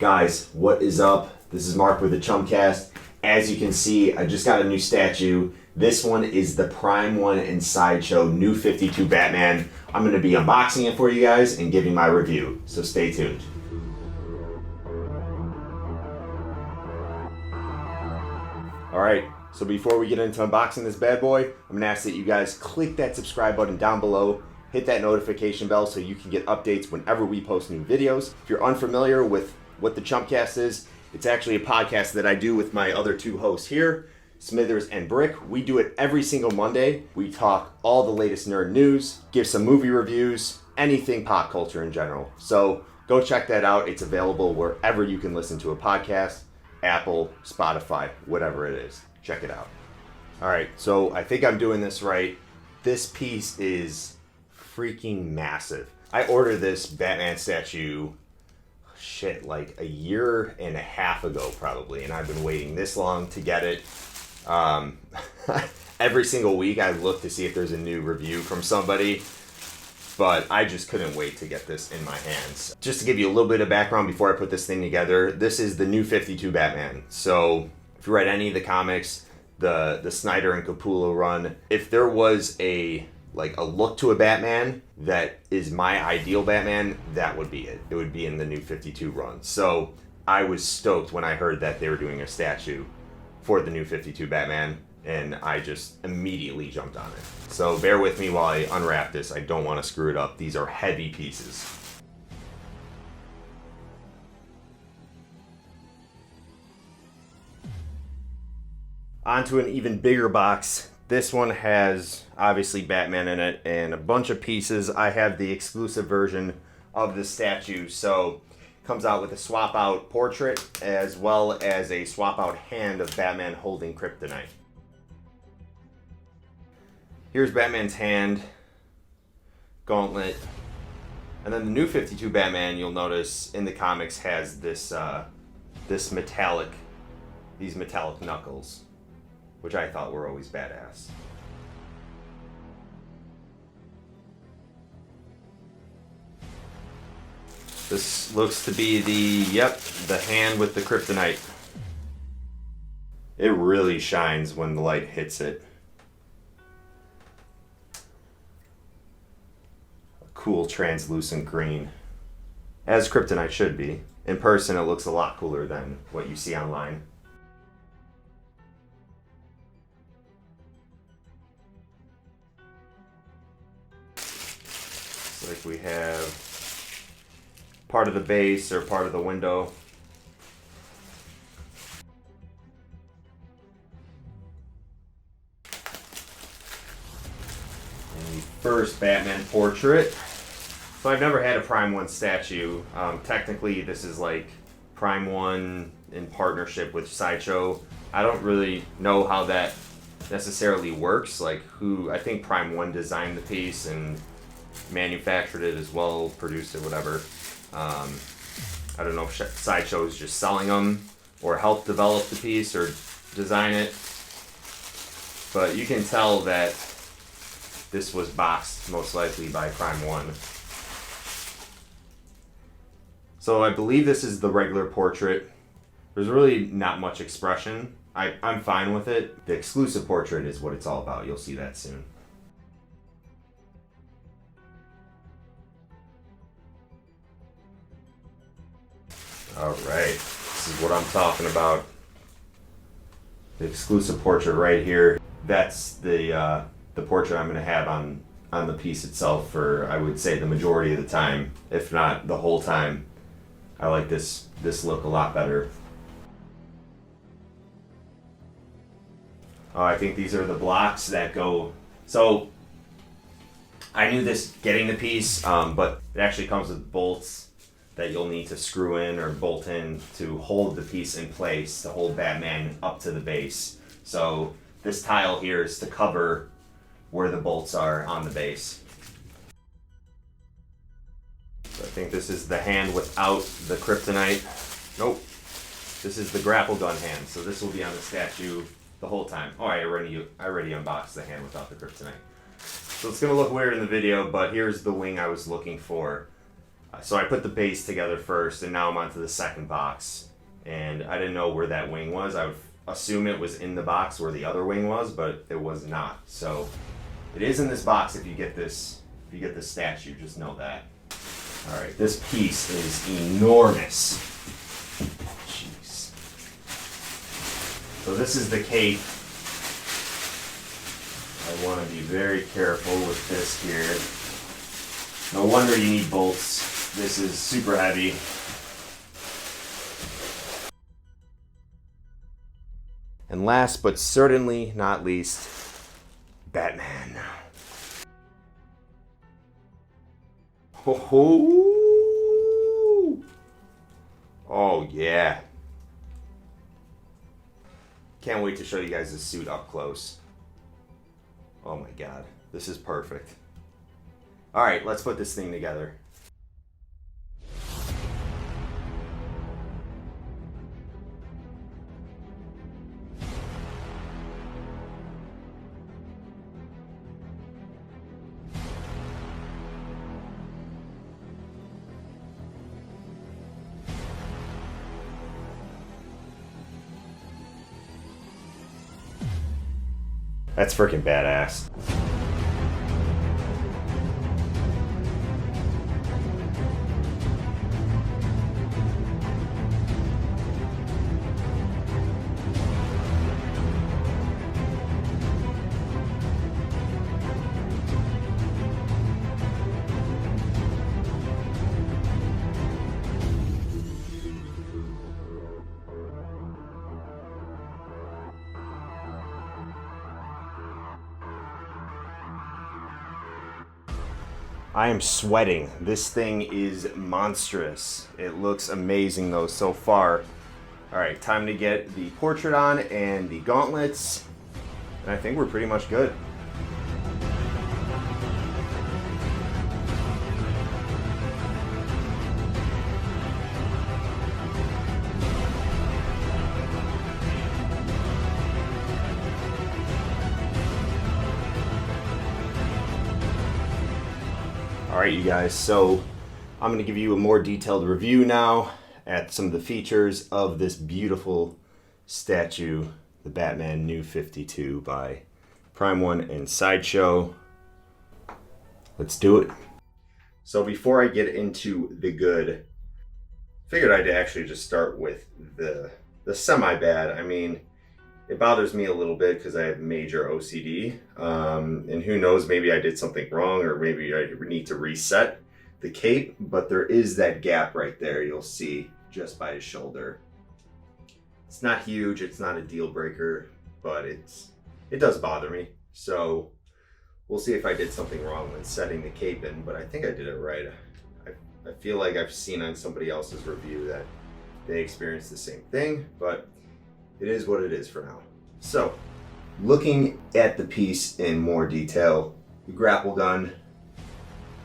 Guys, what is up? This is Mark with the Chumcast. As you can see, I just got a new statue. This one is the Prime One in Sideshow New 52 Batman. I'm going to be unboxing it for you guys and giving my review, so stay tuned. Alright, so before we get into unboxing this bad boy, I'm going to ask that you guys click that subscribe button down below, hit that notification bell so you can get updates whenever we post new videos. If you're unfamiliar with what the Chumcast is, it's actually a podcast that I do with my other two hosts here, Smithers and Brick. We do it every single Monday. We talk all the latest nerd news, give some movie reviews, anything pop culture in general. So go check that out. It's available wherever you can listen to a podcast. Apple, Spotify, whatever it is. Check it out. All right, so I think I'm doing this right. This piece is freaking massive. I ordered this Batman statue, like a year and a half ago probably, and I've been waiting this long to get it. Every single week I look to see if there's a new review from somebody, but I just couldn't wait to get this in my hands. Just to give you a little bit of background before I put this thing together, this is the New 52 Batman. So if you read any of the comics, the Snyder and Capullo run, if there was a look to a Batman that is my ideal Batman, that would be it. It would be in the New 52 run. So I was stoked when I heard that they were doing a statue for the New 52 Batman, and I just immediately jumped on it. So bear with me while I unwrap this. I don't want to screw it up. These are heavy pieces. Onto an even bigger box. This one has obviously Batman in it and a bunch of pieces. I have the exclusive version of the statue, so it comes out with a swap out portrait as well as a swap out hand of Batman holding kryptonite. Here's Batman's hand, gauntlet, and then the New 52 Batman, you'll notice in the comics, has this these metallic knuckles, which I thought were always badass. This looks to be the hand with the kryptonite. It really shines when the light hits it. A cool translucent green, as kryptonite should be. In person, it looks a lot cooler than what you see online. Like we have part of the base or part of the window. And the first Batman portrait. So I've never had a Prime One statue. Technically this is like Prime One in partnership with Sideshow. I don't really know how that necessarily works. I think Prime One designed the piece and manufactured it as well, produced it, whatever. I don't know if Sideshow is just selling them or helped develop the piece or design it, but you can tell that this was boxed most likely by Prime One. So I believe this is the regular portrait. There's really not much expression. I'm fine with it. The exclusive portrait is what it's all about. You'll see that soon. Alright, this is what I'm talking about. The exclusive portrait right here. That's the portrait I'm going to have on the piece itself for, I would say, the majority of the time, if not the whole time. I like this look a lot better. Oh, I think these are the blocks that go. So I knew this getting the piece, but it actually comes with bolts that you'll need to screw in or bolt in to hold the piece in place, to hold Batman up to the base. So this tile here is to cover where the bolts are on the base. So I think this is the hand without the kryptonite. Nope. This is the grapple gun hand, so this will be on the statue the whole time. Oh, I already unboxed the hand without the kryptonite. So it's going to look weird in the video, but here's the wing I was looking for. So I put the base together first, and now I'm onto the second box. And I didn't know where that wing was. I would assume it was in the box where the other wing was, but it was not. So it is in this box if you get this statue, just know that. All right, this piece is enormous. Jeez. So this is the cape. I want to be very careful with this here. No wonder you need bolts. This is super heavy. And last but certainly not least, Batman. Ho ho! Oh yeah. Can't wait to show you guys this suit up close. Oh my god, this is perfect. All right, let's put this thing together. That's freaking badass. I am sweating. This thing is monstrous. It looks amazing though so far. All right, time to get the portrait on and the gauntlets. And I think we're pretty much good. Alright you guys, so I'm going to give you a more detailed review now at some of the features of this beautiful statue, the Batman New 52 by Prime One and Sideshow. Let's do it. So before I get into the good, figured I'd actually just start with the semi-bad. I mean, it bothers me a little bit because I have major OCD, and who knows, maybe I did something wrong or maybe I need to reset the cape, but there is that gap right there you'll see just by his shoulder. It's not huge, it's not a deal breaker, but it does bother me. So we'll see if I did something wrong when setting the cape in, but I think I did it right. I feel like I've seen on somebody else's review that they experienced the same thing, but it is what it is for now. So, looking at the piece in more detail, the grapple gun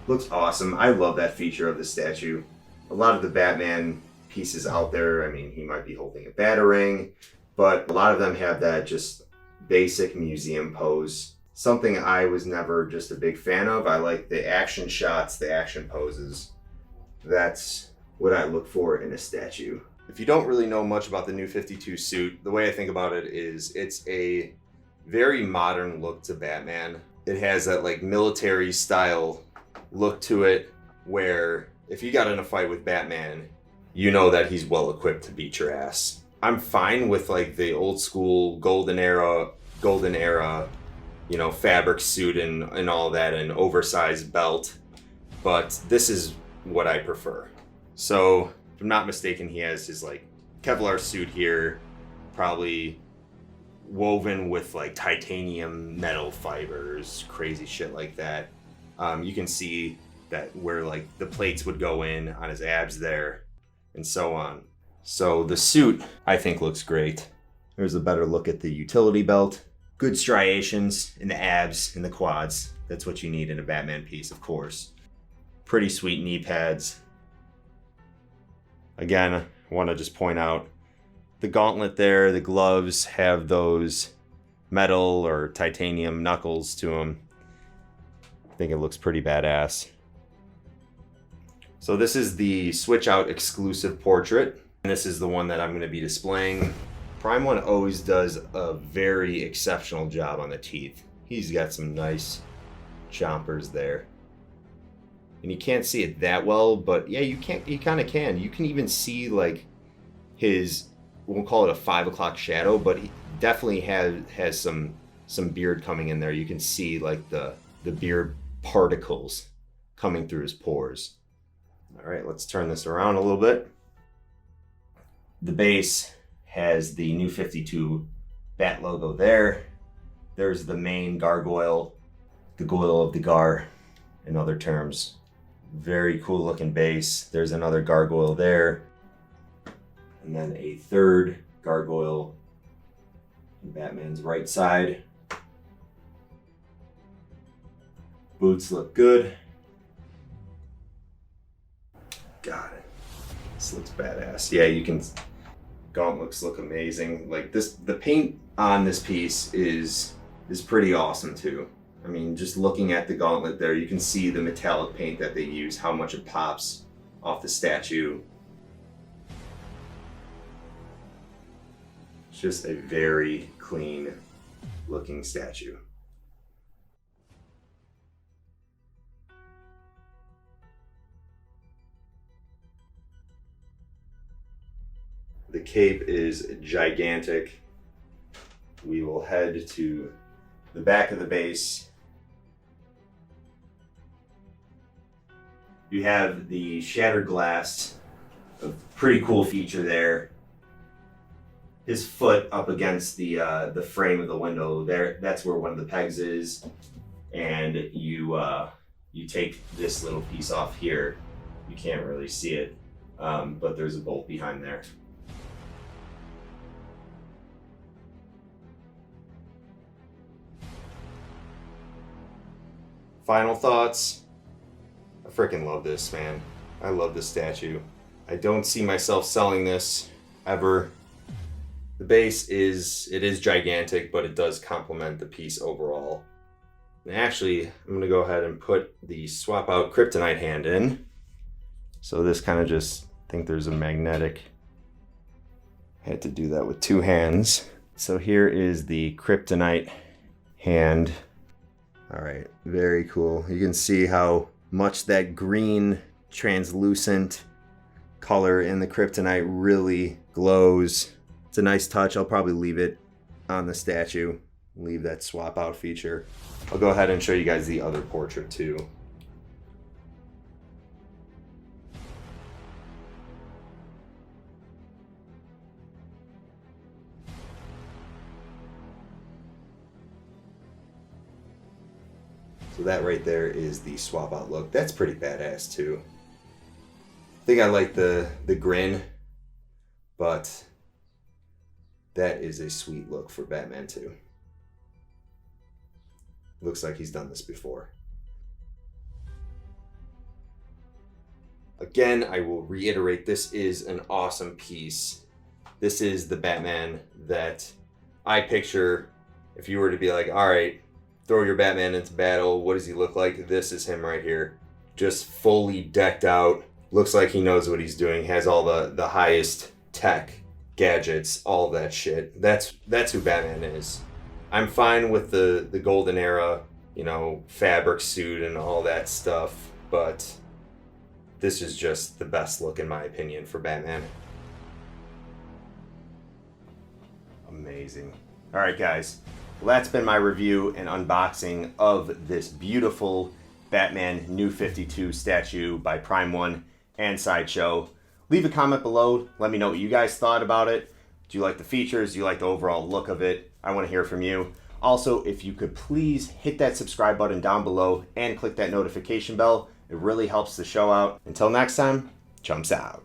looks awesome. I love that feature of the statue. A lot of the Batman pieces out there, I mean, he might be holding a batarang, but a lot of them have that just basic museum pose. Something I was never just a big fan of. I like the action shots, the action poses. That's what I look for in a statue. If you don't really know much about the New 52 suit, the way I think about it is it's a very modern look to Batman. It has that like military style look to it where if you got in a fight with Batman, you know that he's well equipped to beat your ass. I'm fine with like the old school golden era, you know, fabric suit and all that, and oversized belt, but this is what I prefer. So if I'm not mistaken, he has his like Kevlar suit here, probably woven with like titanium metal fibers, crazy shit like that. You can see that where like the plates would go in on his abs there and so on. So the suit I think looks great. There's a better look at the utility belt. Good striations in the abs and the quads. That's what you need in a Batman piece, of course. Pretty sweet knee pads. Again, I want to just point out the gauntlet there, the gloves have those metal or titanium knuckles to them. I think it looks pretty badass. So this is the switch out exclusive portrait. And this is the one that I'm going to be displaying. Prime One always does a very exceptional job on the teeth. He's got some nice chompers there. And you can't see it that well, but yeah, you kind of can. You can even see like his, we'll call it a 5 o'clock shadow, but he definitely has some beard coming in there. You can see like the beard particles coming through his pores. All right, let's turn this around a little bit. The base has the new 52 bat logo there. There's the main gargoyle, the goyle of the gar, in other terms. Very cool looking base. There's another gargoyle there. And then a third gargoyle on Batman's right side. Boots look good. Got it. This looks badass. Yeah, you can. Gauntlets look amazing. Like this, the paint on this piece is pretty awesome too. I mean, just looking at the gauntlet there, you can see the metallic paint that they use, how much it pops off the statue. It's just a very clean looking statue. The cape is gigantic. We will head to the back of the base. You have the shattered glass, a pretty cool feature there. His foot up against the frame of the window there, that's where one of the pegs is. And you take this little piece off here. You can't really see it, but there's a bolt behind there. Final thoughts. I freaking love this, man. I love this statue. I don't see myself selling this ever. The base is gigantic, but it does complement the piece overall. And actually, I'm gonna go ahead and put the swap out kryptonite hand in. So this kind of just, I think there's a magnetic. I had to do that with 2 hands. So here is the kryptonite hand. All right, very cool. You can see how much that green translucent color in the kryptonite really glows. It's a nice touch. I'll probably leave it on the statue, leave that swap out feature. I'll go ahead and show you guys the other portrait too. So that right there is the swap out look. That's pretty badass too. I think I like the grin, but that is a sweet look for Batman 2. Looks like he's done this before. Again, I will reiterate, this is an awesome piece. This is the Batman that I picture if you were to be like, all right, throw your Batman into battle. What does he look like? This is him right here. Just fully decked out. Looks like he knows what he's doing. Has all the highest tech, gadgets, all that shit. That's who Batman is. I'm fine with the golden era, you know, fabric suit and all that stuff, but this is just the best look in my opinion for Batman. Amazing. All right, guys. Well, that's been my review and unboxing of this beautiful Batman New 52 statue by Prime One and Sideshow. Leave a comment below. Let me know what you guys thought about it. Do you like the features? Do you like the overall look of it? I want to hear from you. Also, if you could please hit that subscribe button down below and click that notification bell. It really helps the show out. Until next time, chumps out.